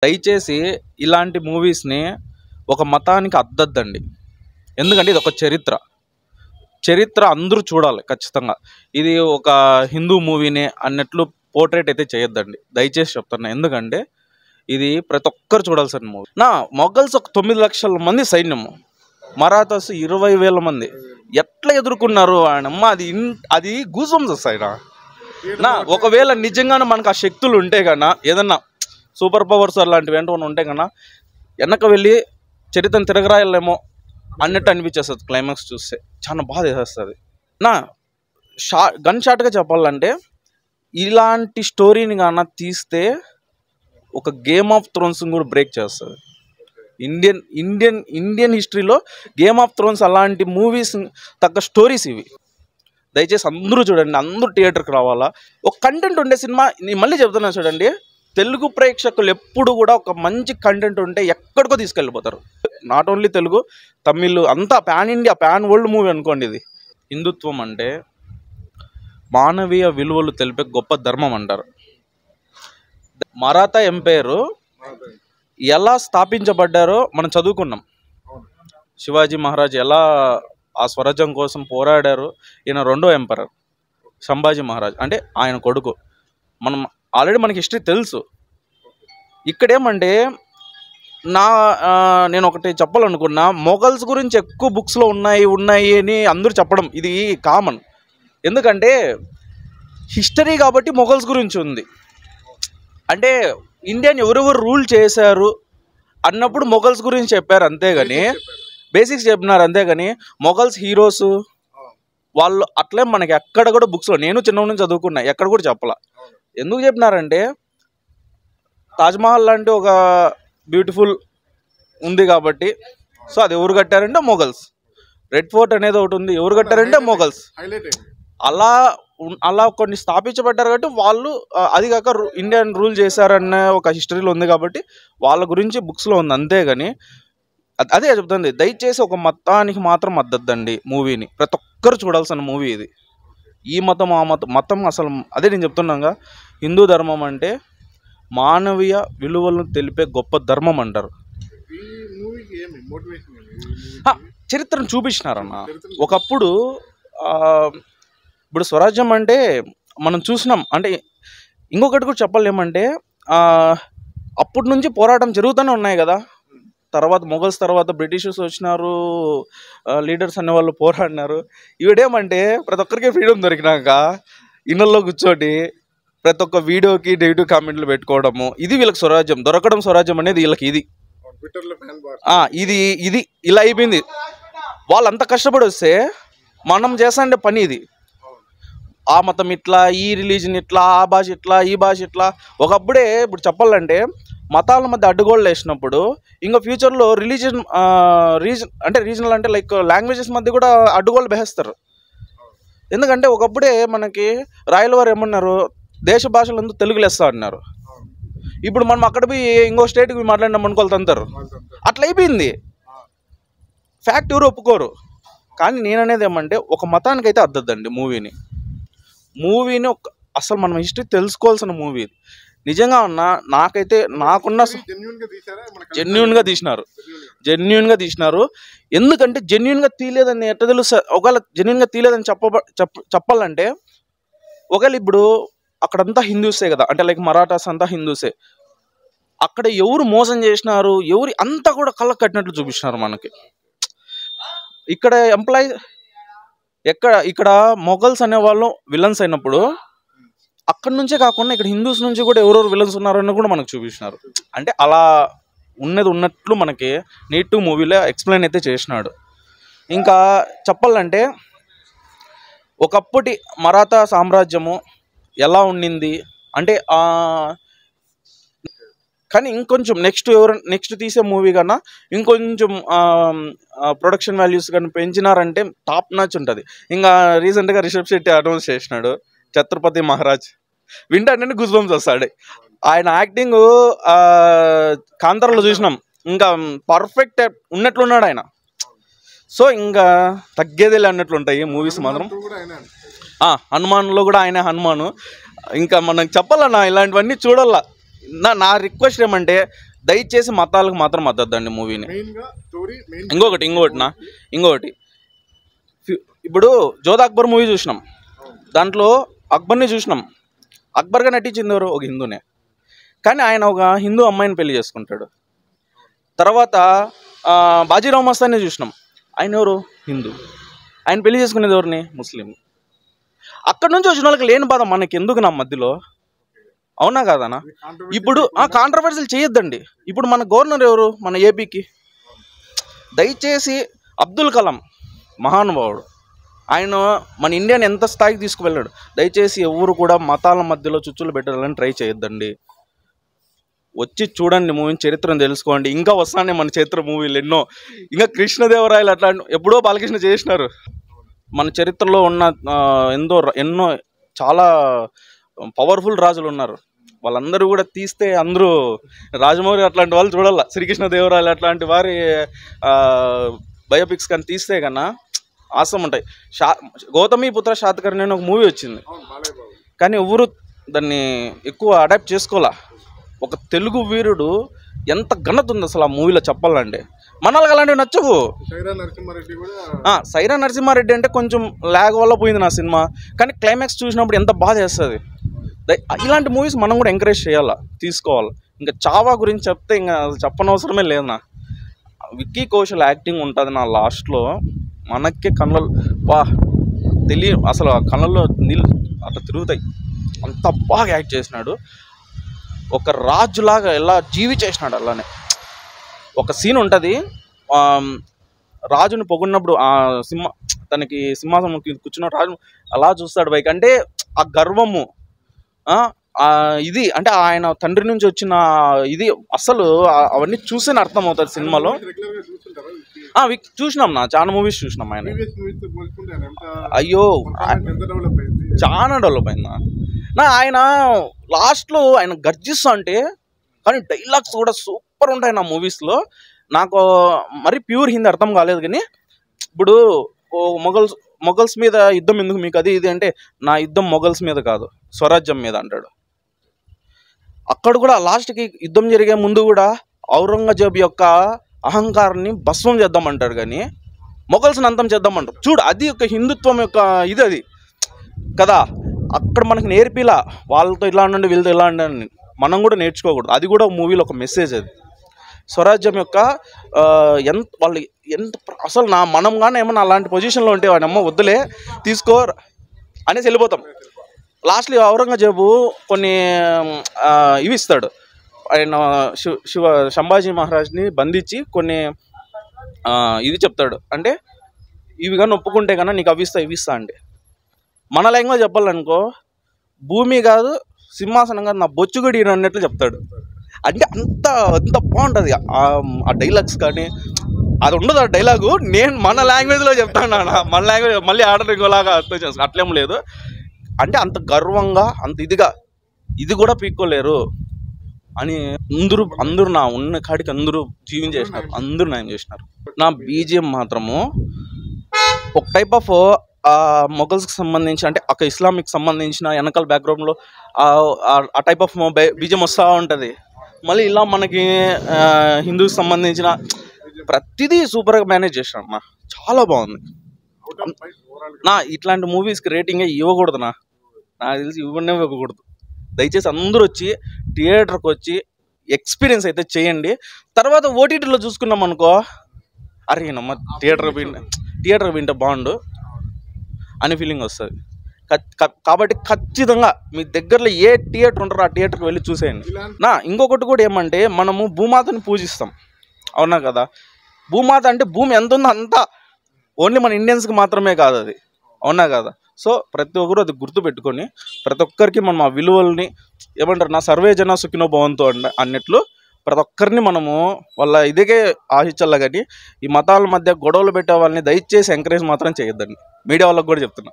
దయచేసి ఇలాంటి మూవీస్ని ఒక మతానికి అద్దద్దండి. ఎందుకంటే ఇది ఒక చరిత్ర అందరూ చూడాలి ఖచ్చితంగా. ఇది ఒక హిందూ మూవీనే అన్నట్లు పోర్ట్రేట్ అయితే చేయొద్దండి, దయచేసి చెప్తున్నా. ఎందుకంటే ఇది ప్రతి ఒక్కరు చూడాల్సిన మూవీ. మొఘల్స్ ఒక 9 లక్షల మంది సైన్యము, మరాఠాస్ 20,000 మంది ఎట్లా ఎదుర్కొన్నారు ఆయనమ్మ. అది గూజంస్ వస్తాయి ఒకవేళ నిజంగానే మనకు ఆ శక్తులు ఉంటే కన్నా, ఏదన్నా సూపర్ పవర్స్ అలాంటివి ఏంటో ఉంటే కన్నా వెనక వెళ్ళి చరిత్రను తిరగరాయలేమో అన్నట్టు అనిపించేస్తుంది. క్లైమాక్స్ చూస్తే చాలా బాధ వేసేస్తుంది. గన్ షాట్గా చెప్పాలంటే ఇలాంటి స్టోరీని కానీ తీస్తే ఒక గేమ్ ఆఫ్ థ్రోన్స్ కూడా బ్రేక్ చేస్తుంది. ఇండియన్ హిస్టరీలో గేమ్ ఆఫ్ థ్రోన్స్ అలాంటి మూవీస్ తగ్గ స్టోరీస్ ఇవి. దయచేసి అందరూ చూడండి, అందరూ థియేటర్కి రావాలా. ఒక కంటెంట్ ఉండే సినిమా, నేను మళ్ళీ చెప్తున్నా చూడండి, తెలుగు ప్రేక్షకులు ఎప్పుడు కూడా ఒక మంచి కంటెంట్ ఉంటే ఎక్కడికో తీసుకెళ్ళిపోతారు. నాట్ ఓన్లీ తెలుగు, తమిళ్ అంతా pan India, pan world movie అనుకోండి ఇది. హిందుత్వం అంటే మానవీయ విలువలు తెలిపే గొప్ప ధర్మం అంటారు. మరాఠా ఎంపైర్ ఎలా స్థాపించబడ్డారో మనం చదువుకున్నాం. శివాజీ మహారాజ్ ఎలా ఆ స్వరాజ్యం కోసం పోరాడారు. ఈయన రెండో ఎంపరర్ సంభాజీ మహారాజ్, అంటే ఆయన కొడుకు. మనం ఆల్రెడీ మనకి హిస్టరీ తెలుసు. ఇక్కడేమంటే నేను ఒకటి చెప్పాలనుకున్నా, మొఘల్స్ గురించి ఎక్కువ బుక్స్లో ఉన్నాయి అని అందరూ చెప్పడం ఇది కామన్. ఎందుకంటే హిస్టరీ కాబట్టి మొఘల్స్ గురించి ఉంది. అంటే ఇండియాని ఎవరెవరు రూల్ చేశారు అన్నప్పుడు మొఘల్స్ గురించి చెప్పారు అంతేగాని, బేసిక్స్ చెప్పినారు అంతేగాని మొఘల్స్ హీరోస్ వాళ్ళు అట్లే మనకి ఎక్కడ కూడా బుక్స్లో, నేను చిన్నప్పటి నుంచి చదువుకున్నా, ఎక్కడ కూడా చెప్పాల. ఎందుకు చెప్పినారంటే తాజ్మహల్ లాంటి ఒక బ్యూటిఫుల్ ఉంది కాబట్టి. సో అది ఎవరు కట్టారంటే మొఘల్స్. రెడ్ ఫోర్ట్ అనేది ఒకటి ఉంది, ఎవరు కట్టారంటే మొఘల్స్. అలా కొన్ని స్థాపించబడ్డారు కాబట్టి వాళ్ళు, అది కాక ఇండియన్ రూల్ చేశారన్న ఒక హిస్టరీలో ఉంది కాబట్టి వాళ్ళ గురించి బుక్స్లో ఉంది అంతేగాని. అదే చెప్తుంది, దయచేసి ఒక మతానికి మాత్రం అద్దద్దండి మూవీని. ప్రతి ఒక్కరు చూడాల్సిన మూవీ ఇది. ఈ మతం ఆ మతం అసలు అదే నేను చెప్తున్నాగా, హిందూ ధర్మం అంటే మానవీయ విలువలను తెలిపే గొప్ప ధర్మం అంటారు. చరిత్రను చూపించినారన్న. ఒకప్పుడు ఇప్పుడు స్వరాజ్యం అంటే మనం చూసినాం. అంటే ఇంకొకటి కూడా చెప్పాలేమంటే అప్పటి నుంచి పోరాటం జరుగుతూనే ఉన్నాయి కదా. తర్వాత మొఘల్స్ తర్వాత బ్రిటిషర్స్ వచ్చినారు, లీడర్స్ అనేవాళ్ళు పోరాడినారు. ఇవిడేమంటే ప్రతి ఒక్కరికి ఫ్రీడమ్ దొరికినాక ఇళ్ళల్లో కూర్చోటి ప్రతి ఒక్క వీడియోకి నెగిటివ్ కామెంట్లు పెట్టుకోవడము, ఇది వీళ్ళకి స్వరాజ్యం దొరకడం. స్వరాజ్యం అనేది వీళ్ళకి ఇది ఇలా అయిపోయింది. వాళ్ళు అంత కష్టపడి వస్తే మనం చేస్తాండే పని ఇది. ఆ మతం ఇట్లా, ఈ రిలీజన్ ఇట్లా, ఆ భాష ఇట్లా, ఈ భాష ఇట్లా. ఒకప్పుడే ఇప్పుడు చెప్పాలంటే మతాల మధ్య అడ్డుగోళ్ళు వేసినప్పుడు ఇంకా ఫ్యూచర్లో రీజన్ అంటే రీజనల్ అంటే లైక్ లాంగ్వేజెస్ మధ్య కూడా అడ్డుగోళ్ళు వేస్తారు. ఎందుకంటే ఒకప్పుడే మనకి రాయల వారు ఏమన్నారు, దేశ భాషలందరూ తెలుగులో వేస్తా అన్నారు. ఇప్పుడు మనం అక్కడ పోయి ఇంకో స్టేట్కి మాట్లాడినాం అనుకోవాలి తంతారు. అట్లా అయిపోయింది. ఫ్యాక్ట్ ఎవరు ఒప్పుకోరు. కానీ నేను అనేది ఏమంటే ఒక మతానికి అయితే అద్దద్దండి మూవీని అసలు మనం హిస్టరీ తెలుసుకోవాల్సిన మూవీ ఇది. నిజంగా నాకైతే నాకున్న జెన్యున్గా తీసినారు. ఎందుకంటే జెన్యున్గా తీయలేదని ఎట్లా తెలుసు? ఒకవేళ జెన్యున్గా తీయలేదని చెప్పాలంటే, ఒకవేళ ఇప్పుడు అక్కడంతా హిందూసే కదా, అంటే లైక్ మరాఠాస్ అంతా హిందూసే. అక్కడ ఎవరు మోసం చేసినారు, ఎవరు అంతా కూడా కళ్ళకు కట్టినట్లు చూపించినారు మనకి. ఇక్కడ మొఘల్స్ అనేవాళ్ళు విలన్స్ అయినప్పుడు అక్కడి నుంచే కాకుండా ఇక్కడ హిందూస్ నుంచి కూడా ఎవరెవరు విలన్స్ ఉన్నారని కూడా మనకు చూపించినారు. అంటే అలా ఉన్నట్లు మనకి నీట్ మూవీలో ఎక్స్ప్లెయిన్ అయితే చేసినాడు. ఇంకా చెప్పాలంటే ఒకప్పటి మరాఠా సామ్రాజ్యము ఎలా ఉండింది అంటే, కానీ ఇంకొంచెం నెక్స్ట్ తీసే మూవీ కన్నా ఇంకొంచెం ప్రొడక్షన్ వాల్యూస్ కానీ పెంచినారంటే టాప్ నాచ్ ఉంటుంది. ఇంకా రీసెంట్గా రిషబ్ శెట్టి అనౌన్స్ చేసినాడు ఛత్రపతి మహారాజ్. వింటానే గూస్ బంప్స్ వస్తాడు. ఆయన యాక్టింగ్ కాంతారాలో చూసినాం, ఇంకా పర్ఫెక్ట్ ఉన్నట్లున్నాడు ఆయన. సో ఇంకా తగ్గేదేలే అన్నట్లుంటాయి మూవీస్ మాత్రం. హనుమాన్లో కూడా ఆయన హనుమాను. ఇంకా మనకు చెప్పాలన్నా ఇలాంటివన్నీ చూడాల. నా రిక్వెస్ట్ ఏమంటే దయచేసి మతాలకు మాత్రం మద్దద్దండి మూవీని. ఇంకొకటి ఇప్పుడు జోధా అక్బర్ మూవీ చూసినాం, దాంట్లో అక్బర్ని చూసినాం. అక్బర్గా నటించింది ఎవరు? ఒక హిందూనే. కానీ ఆయన ఒక హిందూ అమ్మాయిని పెళ్లి చేసుకుంటాడు. తర్వాత బాజీరావు మస్తాన్ని చూసినాం, ఆయన ఎవరు? హిందూ. ఆయన పెళ్లి చేసుకునేది ఎవరిని? ముస్లిం. అక్కడి నుంచి వచ్చిన వాళ్ళకి లేని బాధ మనకి ఎందుకు నా మధ్యలో? అవునా కాదనా? ఇప్పుడు కాంట్రవర్సీలు చేయొద్దండి. ఇప్పుడు మన గవర్నర్ ఎవరు? మన ఏపీకి. దయచేసి అబ్దుల్ కలాం మహానుభావుడు, ఆయన మన ఇండియాని ఎంత స్థాయికి తీసుకువెళ్ళాడు. దయచేసి ఎవరు కూడా మతాల మధ్యలో చుచ్చులు పెట్టాలని ట్రై చేయొద్దండి. వచ్చి చూడండి మూవీని, చరిత్రను తెలుసుకోండి. ఇంకా వస్తానే మన చరిత్ర మూవీలు ఎన్నో. ఇంకా కృష్ణదేవరాయలు అట్లా ఎప్పుడో బాలకృష్ణ చేసినారు. మన చరిత్రలో ఉన్న ఎన్నో చాలా పవర్ఫుల్ రాజులు ఉన్నారు. వాళ్ళందరూ కూడా తీస్తే అందరూ రాజమౌళి అట్లాంటి వాళ్ళు చూడాల, శ్రీకృష్ణదేవరాయలు అట్లాంటి వారి బయోపిక్స్ కానీ తీస్తే కన్నా ఆసం ఉంటాయి. గౌతమిపుత్ర శాతకర్ణి అని ఒక మూవీ వచ్చింది, కానీ ఎవరు దాన్ని ఎక్కువ అడాప్ట్ చేసుకోవాలా. ఒక తెలుగు వీరుడు ఎంత ఘనత ఉంది అసలు ఆ మూవీలో చెప్పాలంటే. మనల్కి అలాంటివి నచ్చవు. సైరా నరసింహారెడ్డి అంటే కొంచెం ల్యాగ్ వల్ల పోయింది నా సినిమా, కానీ క్లైమాక్స్ చూసినప్పుడు ఎంత బాధ వేస్తుంది. ఇలాంటి మూవీస్ మనం కూడా ఎంకరేజ్ చేయాలా, తీసుకోవాలి. ఇంకా చావా గురించి చెప్తే ఇంకా చెప్పనవసరమే లేదు. నా విక్కీ కౌశల్ యాక్టింగ్ ఉంటుంది నా లాస్ట్లో, మనకే కళ్ళలో అసలు కళ్ళల్లో నీళ్ళు అట్లా తిరుగుతాయి. అంత బాగా యాక్ట్ చేసినాడు. ఒక రాజులాగా ఎలా జీవి చేసినాడు. అలానే ఒక సీన్ ఉంటుంది, రాజుని పొగున్నప్పుడు తనకి సింహాసనం కూర్చున్న రాజు అలా చూస్తాడు పైకి. అంటే ఆ గర్వము, ఇది అంటే ఆయన తండ్రి నుంచి వచ్చిన ఇది అసలు అవన్నీ చూసిన అర్థం అవుతుంది సినిమాలో. చూసినాం నా, చాలా మూవీస్ చూసినాం ఆయన. అయ్యో చాలా డెవలప్ అయిందా నా. ఆయన లాస్ట్లో ఆయన గర్జిస్తా అంటే, కానీ డైలాగ్స్ కూడా సూపర్ ఉంటాయి నా మూవీస్లో. నాకు మరి ప్యూర్ హిందీ అర్థం కాలేదు, కానీ ఇప్పుడు మొఘల్స్ మీద యుద్ధం ఎందుకు మీకు అది ఇది అంటే, నా యుద్ధం మొఘల్స్ మీద కాదు, స్వరాజ్యం మీద అంటాడు. అక్కడ కూడా లాస్ట్కి యుద్ధం జరిగే ముందు కూడా ఔరంగజేబు యొక్క అహంకారాన్ని భస్మం చేద్దామంటాడు, కానీ మొఘల్స్ని అంతం చేద్దామంటారు. చూడు, అది ఒక హిందుత్వం యొక్క ఇది అది కదా. అక్కడ మనకి నేర్పిలా, వాళ్ళతో ఇలా ఉండండి వీళ్ళతో ఇలా ఉండండి. మనం కూడా నేర్చుకోకూడదు. అది కూడా మూవీలో ఒక మెసేజ్. అది స్వరాజ్యం యొక్క ఎంత అసలు మనం కానీ ఏమన్నా అలాంటి పొజిషన్లో ఉంటే వాడమ్మ వద్దులే తీసుకో అనేసి వెళ్ళిపోతాం. లాస్ట్లీ ఔరంగజేబు కొన్ని ఇవి ఇస్తాడు. ఆయన సంభాజీ మహారాజ్ని బంధించి కొన్ని ఇది చెప్తాడు, అంటే ఇవి కానీ ఒప్పుకుంటే కన్నా నీకు అవి ఇస్తా అంటే, మన లాంగ్వేజ్ చెప్పాలనుకో భూమి కాదు సింహాసనం కాదు నా బొచ్చుగడి అన్నట్లు చెప్తాడు. అంటే అంత బాగుంటుంది ఆ డైలాగ్స్. కానీ అది ఉండదు ఆ డైలాగు, నేను మన లాంగ్వేజ్లో చెప్తాను. మన లాంగ్వేజ్ మళ్ళీ ఆర్డర్ ఇంకోలాగా అర్థం చేసుకో, అట్లేం లేదు. అంటే అంత గర్వంగా అంత ఇదిగా ఇది కూడా పీక్కోలేరు అని అందరూ నా ఉన్న కాడికి అందరూ జీవించేసినారు, అందరూ న్యాయం చేసినారు. నా బీజిఎం మాత్రము ఒక టైప్ ఆఫ్ మొఘల్స్కి సంబంధించి, అంటే ఒక ఇస్లామిక్ సంబంధించిన వెనకాల బ్యాక్గ్రౌండ్లో ఆ టైప్ ఆఫ్ బీజిఎం వస్తూ ఉంటుంది. మళ్ళీ ఇలా మనకి హిందూకి సంబంధించిన ప్రతిదీ సూపర్గా మేనేజ్ చేసినాడు నా, చాలా బాగుంది నా. ఇట్లాంటి మూవీస్కి రేటింగే ఇవ్వకూడదు నాకు తెలిసి, ఇవ్వకూడదు. దయచేసి అందరూ వచ్చి థియేటర్కి వచ్చి ఎక్స్పీరియన్స్ అయితే చేయండి. తర్వాత ఓటీటీలో చూసుకున్నాం అనుకో, అరే నమ్మ థియేటర్ వింటే బాగుండు అనే ఫీలింగ్ వస్తుంది. కాబట్టి ఖచ్చితంగా మీ దగ్గరలో ఏ థియేటర్ ఉంటారో ఆ థియేటర్కి వెళ్ళి చూసేయండి నా. ఇంకొకటి కూడా ఏమంటే, మనము భూమాతని పూజిస్తాం, అవునా కదా. భూమాత అంటే భూమి ఎంత ఉందో అంతా, ఓన్లీ మన ఇండియన్స్కి మాత్రమే కాదు అది, అవునా కదా. సో ప్రతి ఒక్కరు అది గుర్తుపెట్టుకొని ప్రతి ఒక్కరికి మనం ఆ విలువల్ని ఏమంటారు నా సర్వే జన సుఖినో భవంతు అన్నట్లు ప్రతి ఒక్కరిని మనము వాళ్ళ ఇదిగే ఆశించాలి. కానీ ఈ మతాల మధ్య గొడవలు పెట్టే వాళ్ళని దయచేసి ఎంకరేజ్ మాత్రం చేయొద్దండి. మీడియా వాళ్ళకి కూడా చెప్తున్నా.